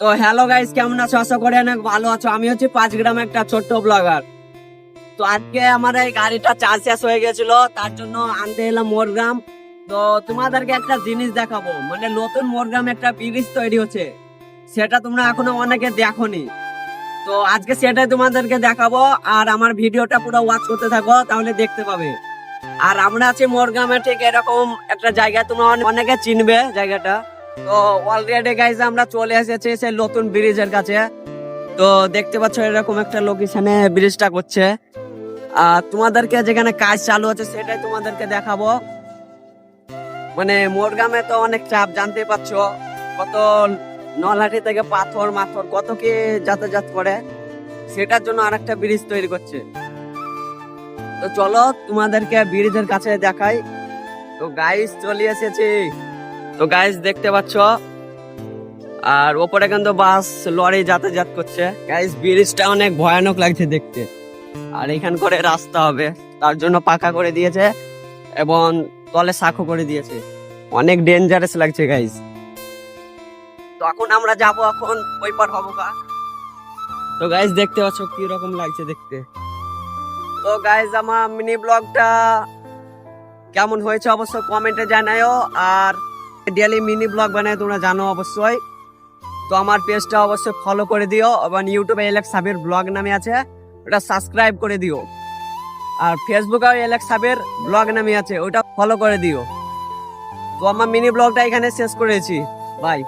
তো hello guys, কেমন আছো? আশা করি অনেক ভালো আছো। আমি হচ্ছে 5 গ্রাম একটা ছোট্ট ব্লগার। তো আজকে আমার এই গাড়িটা চার্জ শেষ হয়ে গেছিল, তার জন্য আনতে এলাম মোরগ্রাম। তো তোমাদেরকে একটা জিনিস দেখাবো, মানে নতুন মোরগ্রাম একটা ব্রিজ তৈরি হচ্ছে, সেটা তোমরা এখনো অনেকে দেখোনি। তো আজকে সেটাই তোমাদেরকে দেখাবো, আর আমার ভিডিওটা পুরো ওয়াচ করতে থাকো, তাহলে দেখতে পাবে। আর আমরা আছি মোরগ্রামে, ঠিক এরকম একটা জায়গা, তোমরা অনেকে চিনবে জায়গাটা। তো অলরেডি গাইজ আমরা চলে এসেছি সেই নতুন ব্রিজের কাছে। তো দেখতে পাচ্ছ এরকম একটা লোকেশনে ব্রিজটা করছে, আর তোমাদেরকে যেখানে কাজ চালু আছে সেটাই তোমাদেরকে দেখাবো। মানে মোরগ্রামে তো অনেক চাপ, জানতে পারছো, কত নলহাটি থেকে পাথর মাথর কত কি যাতায়াত করে, সেটার জন্য আরেকটা ব্রিজ তৈরি করছে। তো চলো তোমাদেরকে ব্রিজের কাছে দেখাই। তো গাইস চলে এসেছি। তো গাইস দেখতে পাচ্ছ, আর ওপরে কিন্তু বাস লরি যাতায়াত করছে। গাইস ব্রিজটা অনেক ভয়ানক লাগছে দেখতে, আর এখান করে রাস্তা হবে, তার জন্য পাকা করে দিয়েছে এবং তলে সাঁকো করে দিয়েছে। অনেক ডেঞ্জারাস লাগছে গাইস। তো এখন আমরা যাব, এখন ওই পার হবো কা। তো গাইস দেখতে পাচ্ছ কি রকম লাগছে দেখতে। তো গাইস আমার মিনি ব্লগটা কেমন হয়েছে অবশ্যই কমেন্টে জানাও, আর ডেইলি মিনি ব্লগ বানায় তোমরা জানো অবশ্যই। তো আমার পেজটা অবশ্যই ফলো করে দিও, এবং ইউটিউবে এলেক্স সাবির ব্লগ নামে আছে, ওটা সাবস্ক্রাইব করে দিও। আর ফেসবুকে এলেক্স সাবির ব্লগ নামে আছে, ওটা ফলো করে দিও। তো আমার মিনি ব্লগটা এখানে শেষ করেছি। বাই।